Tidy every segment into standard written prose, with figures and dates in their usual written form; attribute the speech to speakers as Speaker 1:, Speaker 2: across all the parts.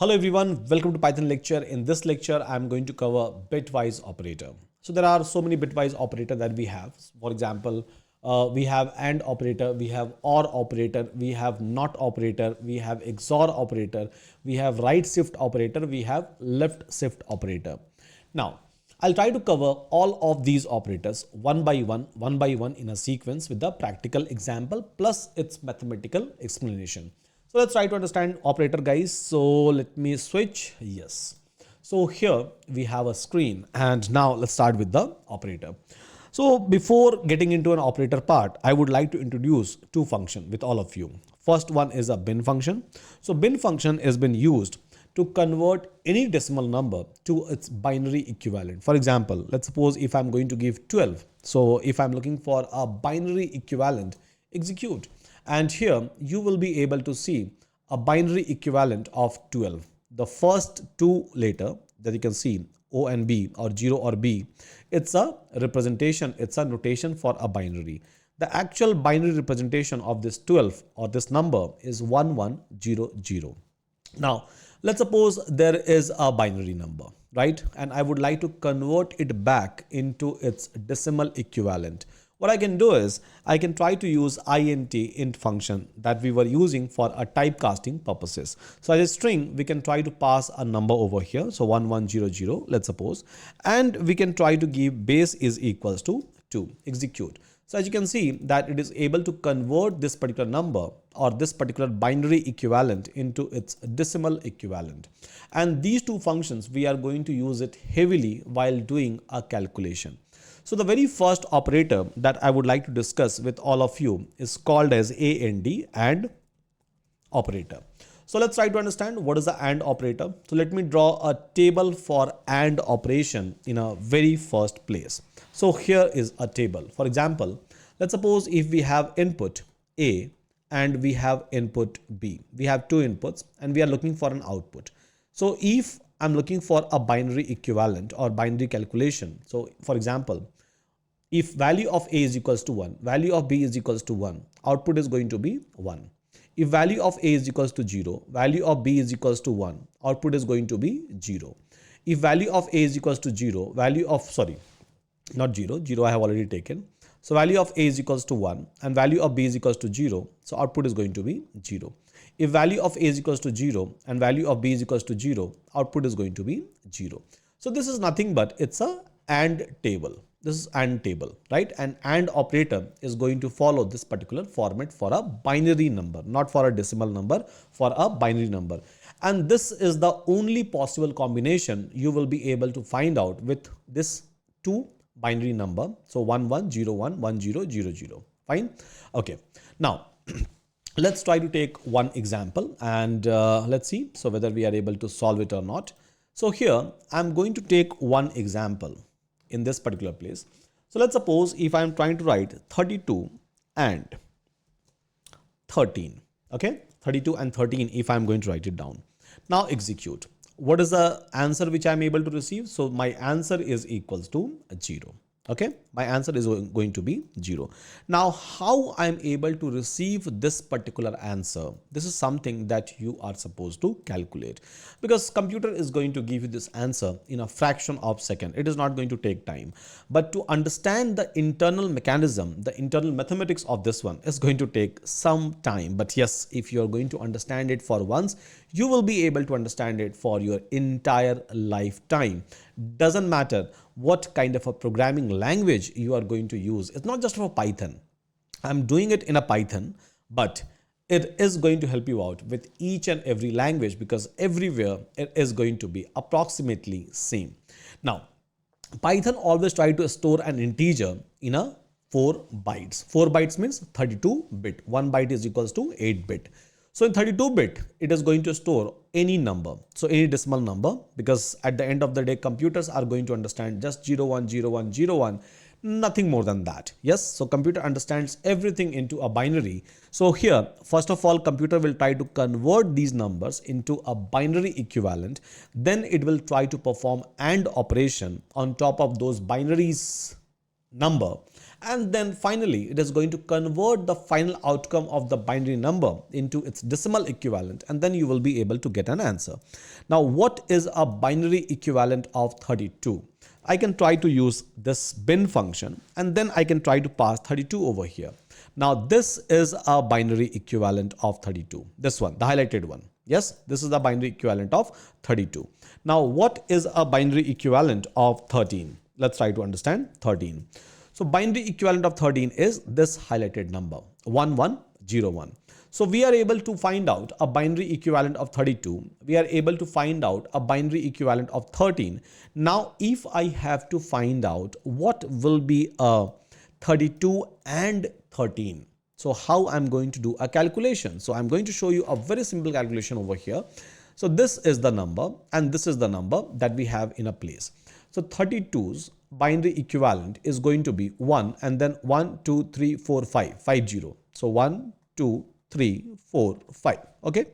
Speaker 1: Hello everyone, welcome to Python lecture. In this lecture, I'm going to cover bitwise operator. So there are so many bitwise operator that we have. For example, we have AND operator, we have OR operator, we have NOT operator, we have XOR operator, we have right shift operator, we have left shift operator. Now, I'll try to cover all of these operators one by one in a sequence with the practical example plus its mathematical explanation. So let's try to understand operator, guys. So let me switch. Yes. So here we have a screen, and now let's start with the operator. So before getting into an operator part, I would like to introduce two functions with all of you. First one is a bin function. So bin function has been used to convert any decimal number to its binary equivalent. For example, let's suppose if I'm going to give 12. So if I'm looking for a binary equivalent, execute. And here you will be able to see a binary equivalent of 12. The first two letter that you can see, O and B or 0 or B, it's a representation, it's a notation for a binary. The actual binary representation of this 12 or this number is 1100. Now, let's suppose there is a binary number, right? And I would like to convert it back into its decimal equivalent. What I can do is I can try to use int function that we were using for a typecasting purposes. So as a string, we can try to pass a number over here. So 1100, let's suppose, and we can try to give base is equals to 2, execute. So as you can see that it is able to convert this particular number or this particular binary equivalent into its decimal equivalent. And these two functions, we are going to use it heavily while doing a calculation. So the very first operator that I would like to discuss with all of you is called as AND operator. So let's try to understand what is the AND operator. So let me draw a table for AND operation in a very first place. So here is a table. For example, let's suppose if we have input A and we have input B. We have two inputs and we are looking for an output. So if I'm looking for a binary equivalent or binary calculation. So for example, if value of A is equals to 1, value of B is equals to 1, output is going to be 1. If value of A is equals to 0, value of B is equals to 1, output is going to be 0. If value of A is equals to 0, value of, sorry, not 0, 0 I have already taken. So value of A is equals to 1 and value of B is equals to 0. So output is going to be 0. If value of A is equals to 0 and value of B is equals to 0, output is going to be 0. So this is nothing but it's a AND table. This is AND table, right? And AND operator is going to follow this particular format for a binary number, not for a decimal number, for a binary number. And this is the only possible combination you will be able to find out with this two binary number. So 1101, 1000. Fine. Okay. Now, let's try to take one example and let's see so whether we are able to solve it or not. So here I'm going to take one example in this particular place. So let's suppose if I'm trying to write 32 and 13, okay, 32 and 13 if I'm going to write it down. Now execute. What is the answer which I'm able to receive? So my answer is equals to 0. Okay, my answer is going to be 0. Now, how I'm able to receive this particular answer? This is something that you are supposed to calculate, because computer is going to give you this answer in a fraction of a second. It is not going to take time. But to understand the internal mechanism, the internal mathematics of this one is going to take some time. But yes, if you're going to understand it for once, you will be able to understand it for your entire lifetime. Doesn't matter what kind of a programming language you are going to use. It's not just for Python. I'm doing it in a Python, but it is going to help you out with each and every language, because everywhere it is going to be approximately same. Now, Python always try to store an integer in a 4 bytes. 4 bytes means 32-bit. 1 byte is equals to 8-bit. So in 32-bit, it is going to store any number. So any decimal number, because at the end of the day, computers are going to understand just 010101, nothing more than that. Yes, so computer understands everything into a binary. So here, first of all, computer will try to convert these numbers into a binary equivalent. Then it will try to perform AND operation on top of those binaries number, And then finally, it is going to convert the final outcome of the binary number into its decimal equivalent, and then you will be able to get an answer. Now, what is a binary equivalent of 32? I can try to use this bin function, and then I can try to pass 32 over here. Now, this is a binary equivalent of 32. This one, the highlighted one. Yes, this is the binary equivalent of 32. Now, what is a binary equivalent of 13? Let's try to understand 13. So, binary equivalent of 13 is this highlighted number 1101. So, we are able to find out a binary equivalent of 32. We are able to find out a binary equivalent of 13. Now, if I have to find out what will be a 32 and 13. So how I'm going to do a calculation? So I'm going to show you a very simple calculation over here. So this is the number and this is the number that we have in a place. So 32's binary equivalent is going to be 1 and then 1, 2, 3, 4, 5, 50. So 1, 2, 3, 4, 5. Okay.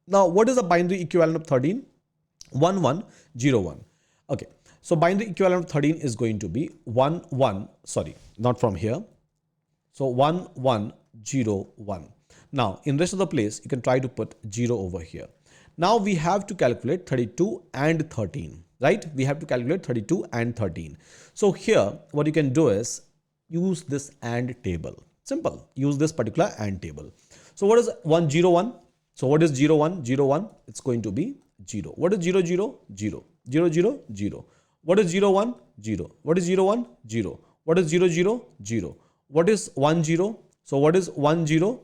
Speaker 1: Now what is the binary equivalent of 13? 1101. Okay. So binary equivalent of 13 is going to be 11, not from here. So 1101. Now in rest of the place, you can try to put 0 over here. Now we have to calculate 32 and 13, right? We have to calculate 32 and 13. So here, what you can do is use this AND table. Simple. Use this particular AND table. So what is 101? So what is 01? 01, it's going to be 0. What is 00? 0. 0, 0, 0. What is 01? 0. What is 01? 0. What is 00? 0. What is 10? So what is 10? 0,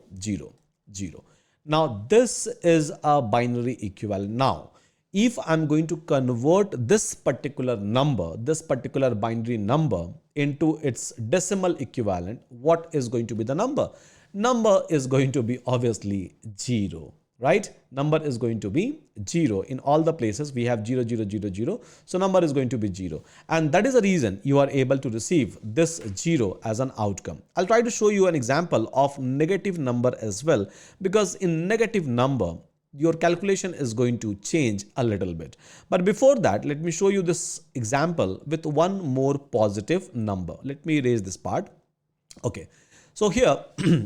Speaker 1: 0. Now this is a binary equivalent. Now, if I'm going to convert this particular number, this particular binary number into its decimal equivalent, what is going to be the number? Number is going to be obviously 0. Right? Number is going to be 0. In all the places we have 0, 0, 0, 0. So number is going to be 0. And that is the reason you are able to receive this 0 as an outcome. I'll try to show you an example of negative number as well, because in negative number, your calculation is going to change a little bit. But before that, let me show you this example with one more positive number. Let me erase this part. Okay. So here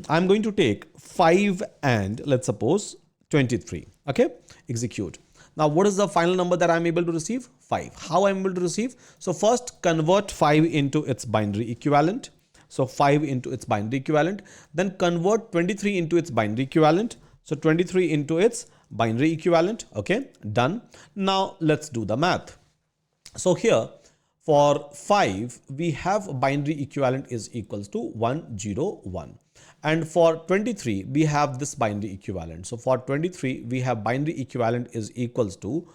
Speaker 1: I'm going to take 5 and let's suppose 23. Okay, execute. Now, what is the final number that I'm able to receive? 5. How I'm able to receive? So first convert 5 into its binary equivalent. So 5 into its binary equivalent. Then convert 23 into its binary equivalent. So 23 into its binary equivalent. Okay, done. Now let's do the math. So here for 5, we have binary equivalent is equals to 101. And for 23, we have this binary equivalent. So for 23, we have binary equivalent is equals to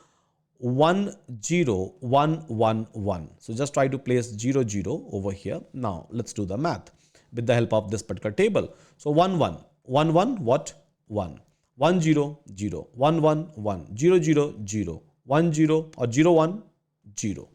Speaker 1: 10111. So just try to place 00 over here. Now let's do the math with the help of this particular table. So 11, 11, what? 1. 1 0 0 1 1 1 0 0 0 1 0 or 0 1 0.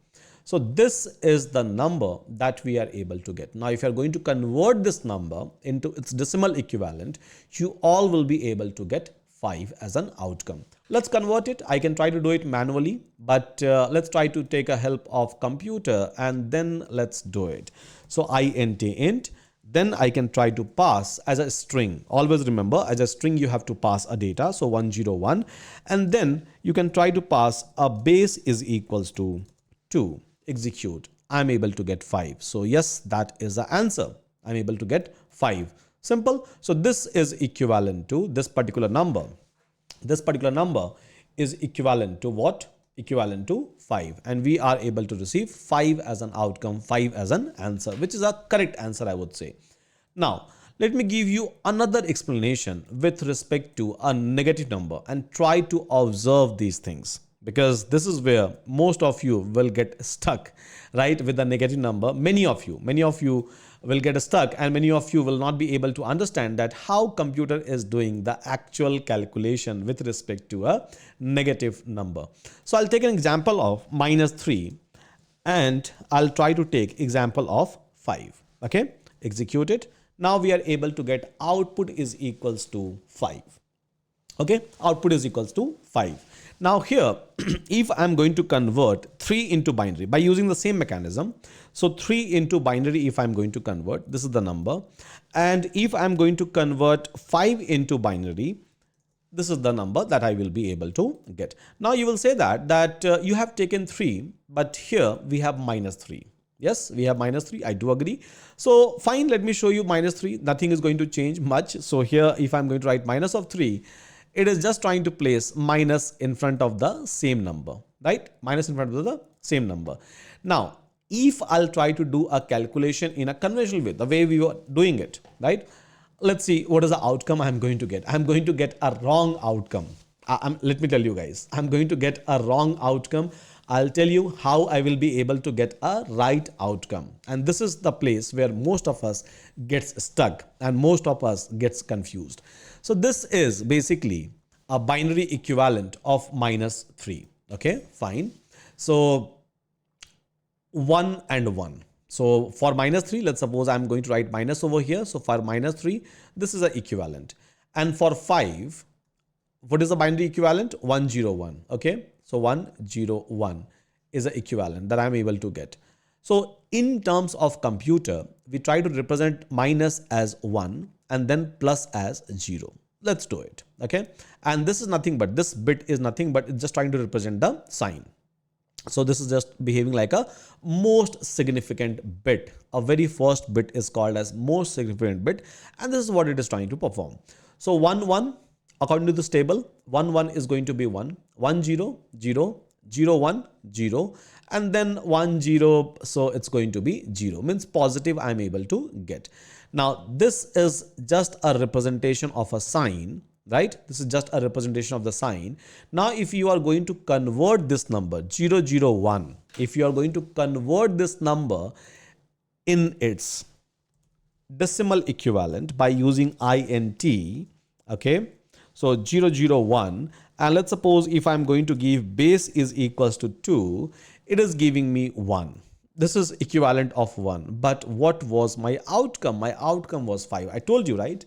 Speaker 1: So this is the number that we are able to get. Now, if you are going to convert this number into its decimal equivalent, you all will be able to get 5 as an outcome. Let's convert it. I can try to do it manually, but let's try to take a help of computer and then let's do it. So int, then I can try to pass as a string. Always remember, as a string, you have to pass a data. So 101, and then you can try to pass a base is equals to 2. Execute. I'm able to get 5. So yes, that is the answer. I'm able to get 5. Simple. So this is equivalent to this particular number. This particular number is equivalent to what? Equivalent to 5. And we are able to receive 5 as an outcome, 5 as an answer, which is a correct answer, I would say. Now, let me give you another explanation with respect to a negative number and try to observe these things, because this is where most of you will get stuck, right, with the negative number. Many of you will get stuck, and many of you will not be able to understand that how computer is doing the actual calculation with respect to a negative number. So I'll take an example of -3 and I'll try to take example of 5. Okay, execute it. Now we are able to get output is equals to 5. Okay, output is equals to 5. Now here, if I'm going to convert 3 into binary by using the same mechanism, so 3 into binary, if I'm going to convert, this is the number. And if I'm going to convert 5 into binary, this is the number that I will be able to get. Now you will say that you have taken 3, but here we have minus 3. Yes, we have minus 3. I do agree. So fine, let me show you minus 3. Nothing is going to change much. So here, if I'm going to write minus of 3, it is just trying to place minus in front of the same number, right? Minus in front of the same number. Now, if I'll try to do a calculation in a conventional way, the way we were doing it, right? Let's see what is the outcome I'm going to get. I'm going to get a wrong outcome. Let me tell you guys, I'm going to get a wrong outcome. I'll tell you how I will be able to get a right outcome. And this is the place where most of us gets stuck and most of us gets confused. So this is basically a binary equivalent of minus 3. Okay, fine. So 1 and 1. So for minus 3, let's suppose I'm going to write minus over here. So for minus 3, this is an equivalent. And for 5, what is the binary equivalent? 101. Okay. So 101 is an equivalent that I'm able to get. So in terms of computer, we try to represent minus as 1 and then plus as 0. Let's do it. Okay. And this is nothing but, this bit is nothing but it's just trying to represent the sign. So this is just behaving like a most significant bit. A very first bit is called as most significant bit. And this is what it is trying to perform. So 1, 1, according to this table, 1, 1 is going to be 1, 1, 0, 0, 0, 1, 0, and then 1, 0. So it's going to be 0, means positive I'm able to get. Now, this is just a representation of a sign, right? This is just a representation of the sign. Now, if you are going to convert this number 0, 0, 1, if you are going to convert this number in its decimal equivalent by using int, okay? So 0, 0, 1, and let's suppose if I'm going to give base is equals to 2, it is giving me 1. This is equivalent of 1. But what was my outcome? My outcome was 5. I told you, right?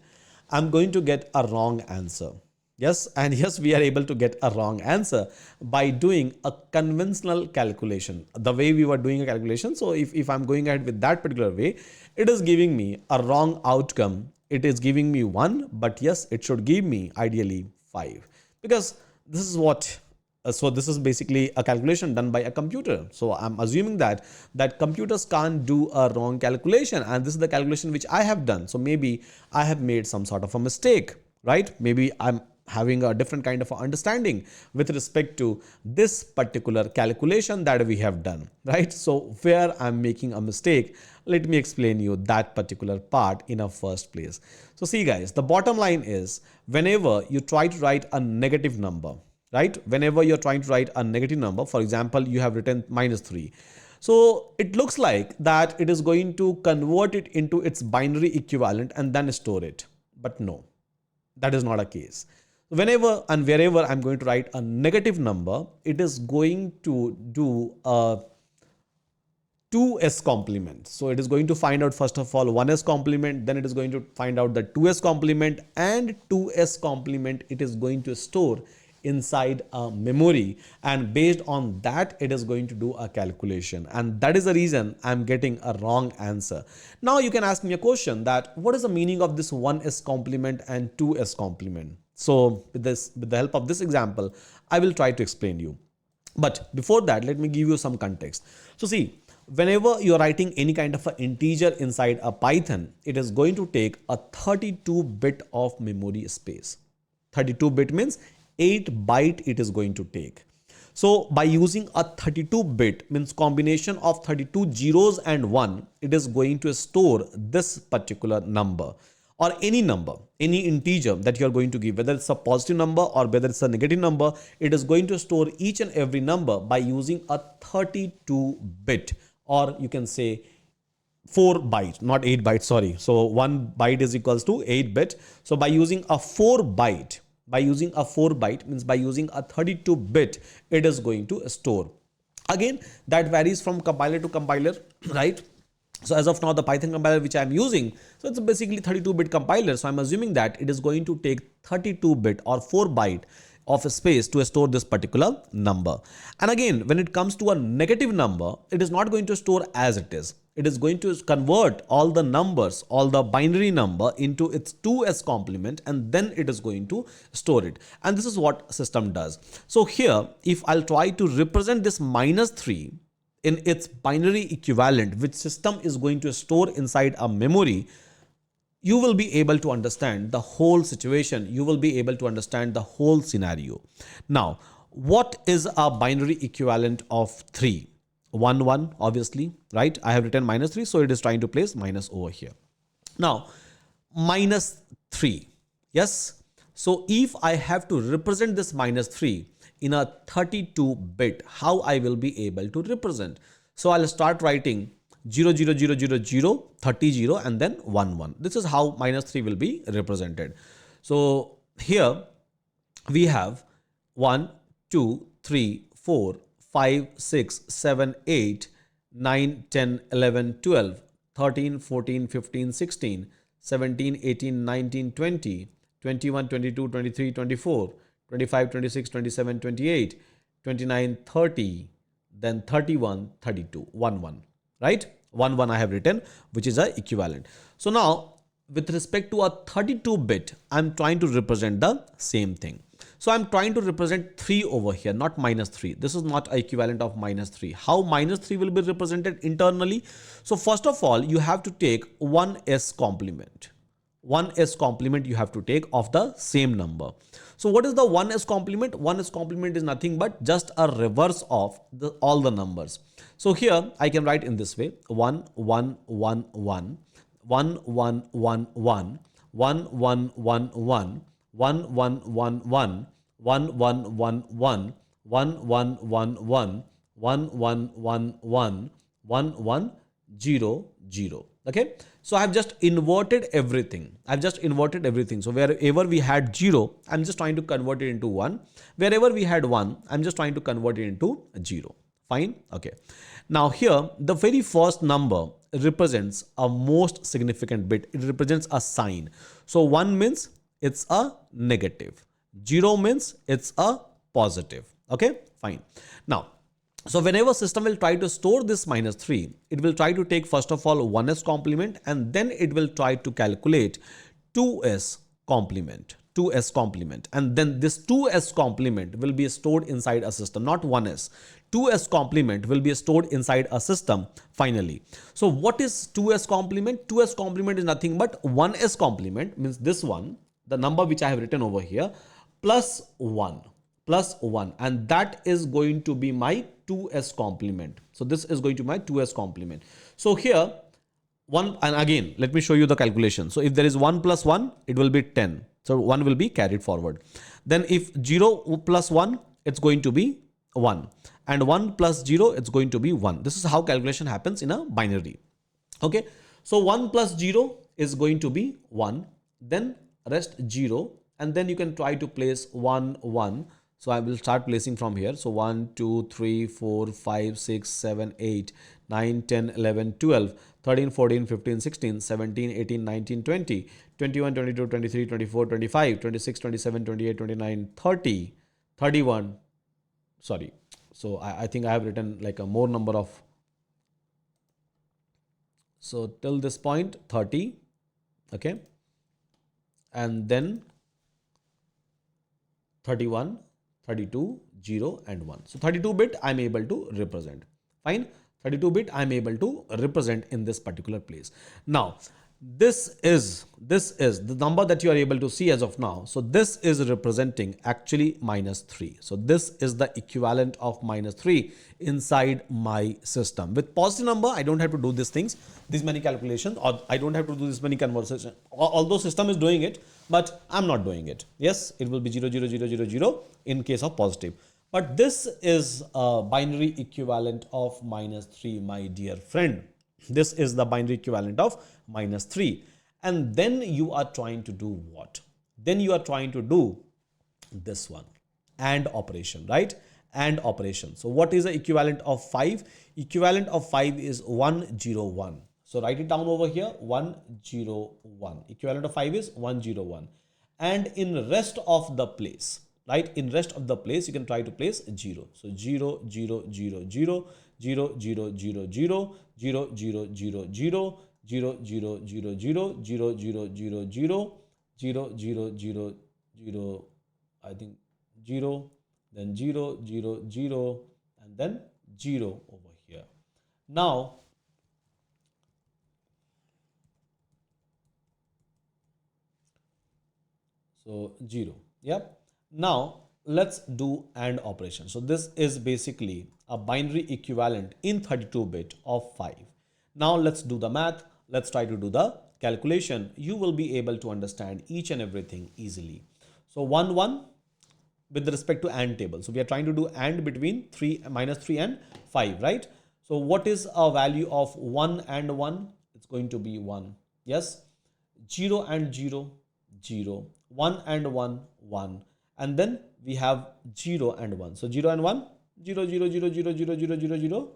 Speaker 1: I'm going to get a wrong answer. Yes, and yes, we are able to get a wrong answer by doing a conventional calculation, the way we were doing a calculation. So if I'm going ahead with that particular way, it is giving me a wrong outcome. It is giving me 1, but yes, it should give me ideally 5, because this is what, so this is basically a calculation done by a computer. So I'm assuming that computers can't do a wrong calculation, and this is the calculation which I have done. So maybe I have made some sort of a mistake, right? Maybe I'm having a different kind of understanding with respect to this particular calculation that we have done, right? So where I'm making a mistake, let me explain you that particular part in a first place. So see guys, the bottom line is, whenever you try to write a negative number, right? Whenever you're trying to write a negative number, for example, you have written minus 3. So it looks like that it is going to convert it into its binary equivalent and then store it. But no, that is not a case. Whenever and wherever I'm going to write a negative number, it is going to do a 2s complement. So it is going to find out first of all 1s complement, then it is going to find out the 2s complement, and 2s complement it is going to store inside a memory, and based on that it is going to do a calculation, and that is the reason I'm getting a wrong answer. Now you can ask me a question that what is the meaning of this 1s complement and 2s complement? So with the help of this example, I will try to explain you. But before that, let me give you some context. So see, whenever you're writing any kind of an integer inside a Python, it is going to take a 32-bit of memory space. 32-bit means 8 byte it is going to take. So by using a 32-bit means combination of 32 zeros and 1, it is going to store this particular number, or any number, any integer that you are going to give, whether it's a positive number or whether it's a negative number, it is going to store each and every number by using a 32-bit, or you can say 4 byte, not 8 byte, sorry. So 1 byte is equals to 8 bit. So by using a 4 byte, means by using a 32-bit, it is going to store. Again, that varies from compiler to compiler, right? So as of now, the Python compiler which I am using, so it's basically 32-bit compiler. So I'm assuming that it is going to take 32-bit or 4 byte of space to store this particular number. And again, when it comes to a negative number, it is not going to store as it is. It is going to convert all the numbers, all the binary number into its 2s complement, and then it is going to store it. And this is what system does. So here, if I'll try to represent this -3 in its binary equivalent, which system is going to store inside a memory, you will be able to understand the whole situation. You will be able to understand the whole scenario. Now, what is a binary equivalent of 3? 1, 1, obviously, right? I have written -3, so it is trying to place minus over here. Now, -3, yes? So if I have to represent this -3 in a 32-bit, how I will be able to represent? So I'll start writing 0, 0, 0, 0, 0, 30, 0, and then 1, 1. This is how -3 will be represented. So here we have 1, 2, 3, 4, 5, 6, 7, 8, 9, 10, 11, 12, 13, 14, 15, 16, 17, 18, 19, 20, 21, 22, 23, 24, 25, 26, 27, 28, 29, 30, then 31, 32, 1, 1. Right? 1, 1 I have written, which is a equivalent. So now, with respect to a 32-bit, I'm trying to represent the same thing. So I'm trying to represent 3 over here, not -3. This is not equivalent of -3. How -3 will be represented internally? So first of all, you have to take 1s complement. 1s complement you have to take of the same number. So what is the 1s complement? 1s complement is nothing but just a reverse of all the numbers. So here I can write in this way: 1, 1, 1, 1, 1, 1, 1, 1, 1, 1, 1, 1, 1, 1, 1, 1, 1, 1, 1, 1, 1, 1, 1, 1, 1, 1, 1, 1, 1, 1, 0, 0. Okay. So I have just inverted everything. I've just inverted everything. So wherever we had 0, I'm just trying to convert it into 1. Wherever we had 1, I'm just trying to convert it into 0. Fine. Okay. Now here, the very first number represents a most significant bit. It represents a sign. So 1 means it's a negative. 0 means it's a positive. Okay. Fine. Now, so whenever system will try to store this -3, it will try to take first of all 1s complement, and then it will try to calculate 2s complement. 2s complement, and then this 2s complement will be stored inside a system, not 1s. 2s complement will be stored inside a system finally. So what is 2s complement? 2s complement is nothing but 1s complement, means this one, the number which I have written over here, plus 1. Plus 1, and that is going to be my 2s complement. So this is going to be my 2s complement. So here 1, and again let me show you the calculation. So if there is 1 plus 1, it will be 10. So 1 will be carried forward. Then if 0 plus 1, it's going to be 1, and 1 plus 0, it's going to be 1. This is how calculation happens in a binary. Okay. So 1 plus 0 is going to be 1, then rest 0, and then you can try to place 1, 1. So I will start placing from here. So 1, 2, 3, 4, 5, 6, 7, 8, 9, 10, 11, 12, 13, 14, 15, 16, 17, 18, 19, 20, 21, 22, 23, 24, 25, 26, 27, 28, 29, 30, 31. Sorry. So I think I have written like a more number of. So till this point, 30. Okay. And then 31. 32, 0, and 1. So 32-bit I'm able to represent. Fine. 32-bit I'm able to represent in this particular place. Now, this is the number that you are able to see as of now. So this is representing actually -3. So this is the equivalent of -3 inside my system. With positive number, I don't have to do these things, these many calculations, or I don't have to do this many conversations. Although system is doing it, but I'm not doing it. Yes, it will be 0, 0, 0, 0, 0 in case of positive. But this is a binary equivalent of -3, my dear friend. This is the binary equivalent of -3. And then you are trying to do what? Then you are trying to do this one, AND operation, right? AND operation. So what is the equivalent of 5? Equivalent of 5 is 101. So write it down over here, 101. Equivalent of 5 is 101. And in rest of the place, right? In rest of the place, you can try to place 0. So 0, 0, 0, 0, 0, 0, 0, 0, 0, 0, 0, 0, 0, 0, 0, 0, 0, 0, 0, 0, 0, 0, 0, 0, I think 0, then 0, 0, 0, and then 0 over here. Now, so 0. Yep. Now let's do AND operation. So this is basically a binary equivalent in 32-bit of 5. Now let's do the math. Let's try to do the calculation. You will be able to understand each and everything easily. So 1, 1 with respect to AND table. So we are trying to do AND between 3, -3 and 5, right? So what is a value of 1 and 1? It's going to be 1. Yes. 0 and 0, 0. 1 and 1, 1. And then we have 0 and 1. So 0 and 1, 0, 0, 0, 0, 0, 0, 0, 0,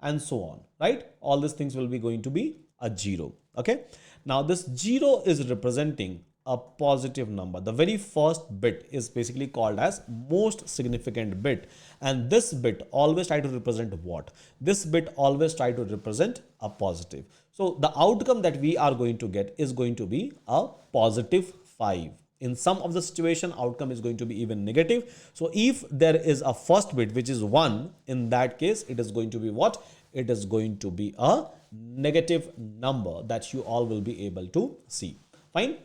Speaker 1: and so on, right? All these things will be going to be a 0. Okay. Now this 0 is representing a positive number. The very first bit is basically called as most significant bit. And this bit always try to represent what? This bit always try to represent a positive. So the outcome that we are going to get is going to be a positive 5. In some of the situation, outcome is going to be even negative. So if there is a first bit which is 1, in that case, it is going to be what? It is going to be a negative number that you all will be able to see. Fine.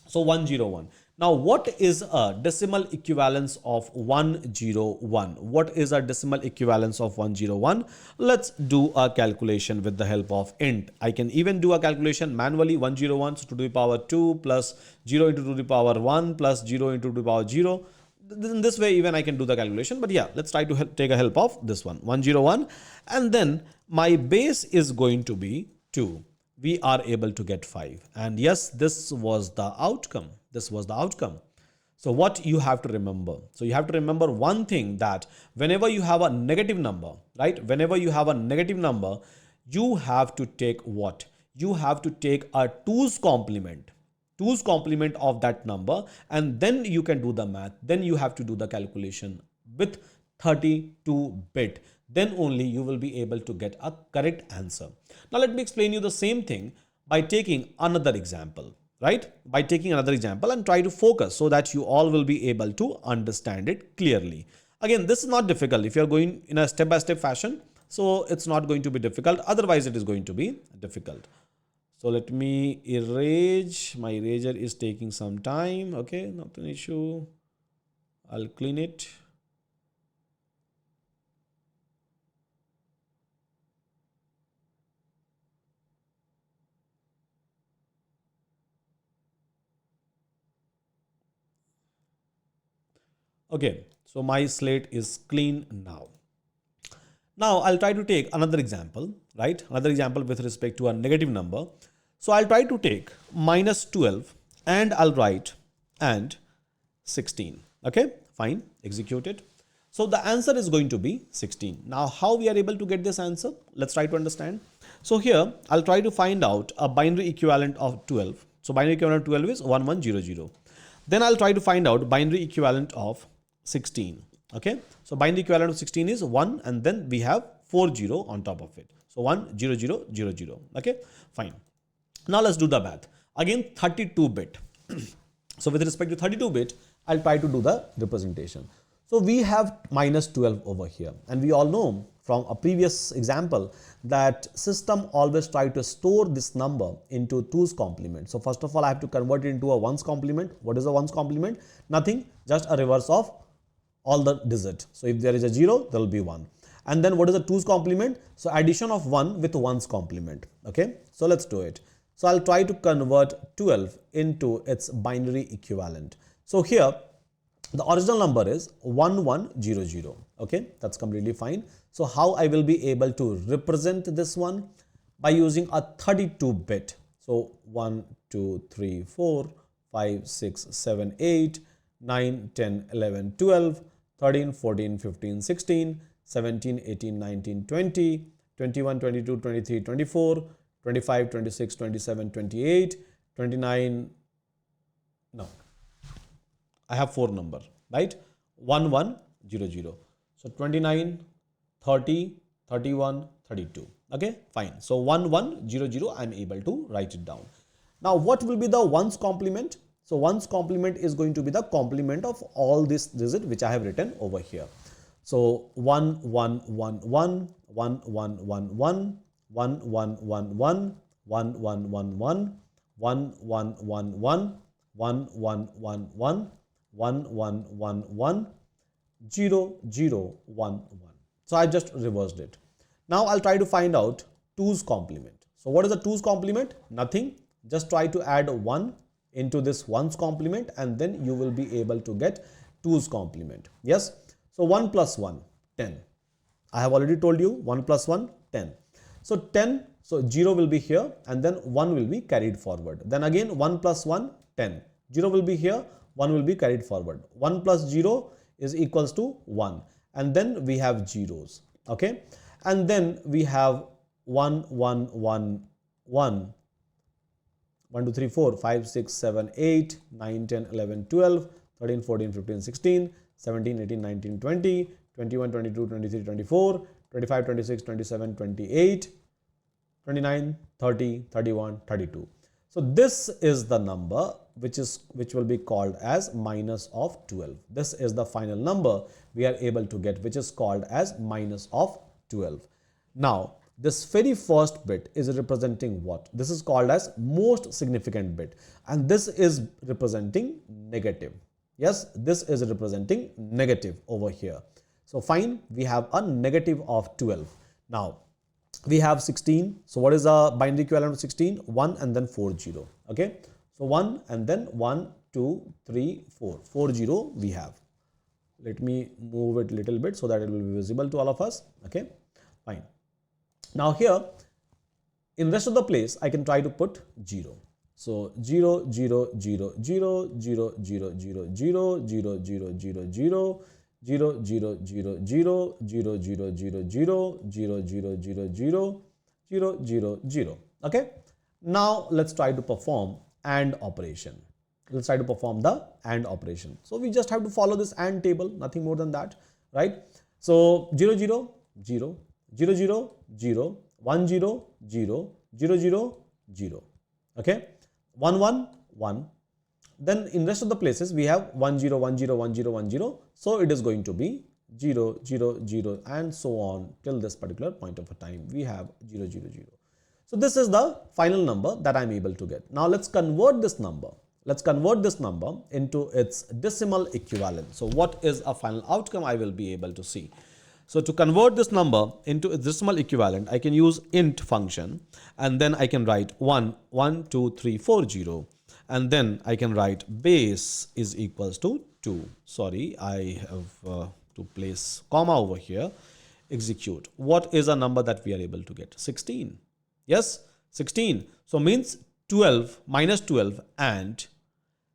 Speaker 1: So 101. Now what is a decimal equivalence of 101? What is a decimal equivalence of 101? Let's do a calculation with the help of int. I can even do a calculation manually. 101, so 2 to the power 2 plus 0 into 2 to the power 1 plus 0 into 2 to the power 0. In this way even I can do the calculation, but yeah, let's try to take a help of this one, 101, and then my base is going to be 2. We are able to get 5, and yes, this was the outcome. This was the outcome. So what you have to remember? So you have to remember one thing, that whenever you have a negative number, right? Whenever you have a negative number, you have to take what? You have to take a 2's complement. 2's complement of that number, and then you can do the math. Then you have to do the calculation with 32-bit. Then only you will be able to get a correct answer. Now let me explain you the same thing by taking another example, right? By taking another example and try to focus so that you all will be able to understand it clearly. Again, this is not difficult. If you are going in a step-by-step fashion, so it's not going to be difficult. Otherwise, it is going to be difficult. So let me erase. My eraser is taking some time. Okay, not an issue. I'll clean it. Okay, so my slate is clean now. Now I'll try to take another example, right? Another example with respect to a negative number. So I'll try to take -12 and I'll write and 16. Okay, fine, execute it. So the answer is going to be 16. Now how we are able to get this answer? Let's try to understand. So here I'll try to find out a binary equivalent of 12. So binary equivalent of 12 is 1100. Then I'll try to find out binary equivalent of 16. Okay, so binary equivalent of 16 is 1, and then we have 40 on top of it. So 10000. Okay, fine. Now let's do the math. Again, 32-bit. So with respect to 32-bit, I'll try to do the representation. So we have -12 over here, and we all know from a previous example that system always try to store this number into 2's complement. So first of all, I have to convert it into a 1's complement. What is a 1's complement? Nothing, just a reverse of all the digit. So if there is a 0, there will be 1. And then what is the 2's complement? So addition of 1 with 1's complement. Okay, so let's do it. So I'll try to convert 12 into its binary equivalent. So here the original number is 1100. Okay, that's completely fine. So how I will be able to represent this one? By using a 32-bit. So 1, 2, 3, 4, 5, 6, 7, 8, 9, 10, 11, 12, 13, 14, 15, 16, 17, 18, 19, 20, 21, 22, 23, 24, 25, 26, 27, 28, 29. No, I have 4 number, right? 1100. So 29, 30, 31, 32. Okay, fine. So 1100, I'm able to write it down. Now, what will be the ones complement? So ones complement is going to be the complement of all this digit which I have written over here. So 1 1 1 1 1 1 1 1 1 1 1 1 1 1 1 1 1 1 1 1 1 1 1 1 1 1 1 1 0 0 1 1. So I just reversed it. Now I'll try to find out 2's complement. So what is the 2's complement? Nothing. Just try to add 1 into this 1's complement and then you will be able to get 2's complement. Yes. So 1 plus 1, 10. I have already told you 1 plus 1, 10. So 10, so 0 will be here and then 1 will be carried forward. Then again 1 plus 1, 10. 0 will be here, 1 will be carried forward. 1 plus 0 is equals to 1. And then we have zeros. Okay. And then we have 1, 1, 1, 1. 1, 2, 3, 4, 5, 6, 7, 8, 9, 10, 11, 12, 13, 14, 15, 16, 17, 18, 19, 20, 21, 22, 23, 24, 25, 26, 27, 28, 29, 30, 31, 32. So this is the number which will be called as minus of 12. This is the final number we are able to get, which is called as minus of 12. Now, this very first bit is representing what? This is called as most significant bit, and this is representing negative. Yes, this is representing negative over here. So fine, we have a negative of 12. Now, we have 16. So what is the binary equivalent of 16? 1 and then 40. Okay. So 1 and then 1, 2, 3, 4. 40 we have. Let me move it a little bit so that it will be visible to all of us. Okay. Fine. Now here, in rest of the place, I can try to put 0. So 0, 0, 0, 0, 0, 0, 0, 0, 0, 0, 0, 0, 0, 0, 0, 0, 0, 0, 0, 0, 0, 0, 0, 0, 0, 0. Okay. Now let's try to perform AND operation. Let's try to perform the AND operation. So we just have to follow this AND table, nothing more than that, right? So 0, 0, 0, 0, 0, 0, 1, 0, 0, 0, 0, 0. Okay. 1, 1, 1. Then in rest of the places we have 1, 0, 1, 0, 1, 0, 1, 0. So it is going to be 0, 0, 0 and so on till this particular point of a time. We have 0, 0, 0. So this is the final number that I'm able to get. Now let's convert this number. Let's convert this number into its decimal equivalent. So what is a final outcome I will be able to see. So to convert this number into its decimal equivalent, I can use int function and then I can write 1, 1, 2, 3, 4, 0. And then I can write base is equals to 2. Sorry, I have to place comma over here. Execute. What is a number that we are able to get? 16. Yes, 16. So means 12 minus 12 and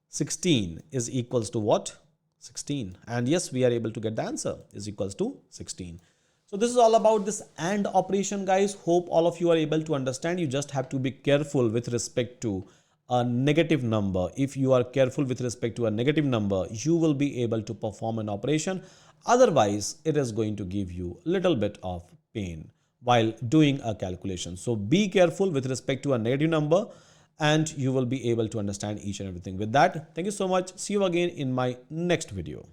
Speaker 1: 16 is equals to what? 16. And yes, we are able to get the answer is equals to 16. So this is all about this AND operation, guys. Hope all of you are able to understand. You just have to be careful with respect to a negative number. If you are careful with respect to a negative number, you will be able to perform an operation. Otherwise, it is going to give you a little bit of pain while doing a calculation. So be careful with respect to a negative number and you will be able to understand each and everything. With that, thank you so much. See you again in my next video.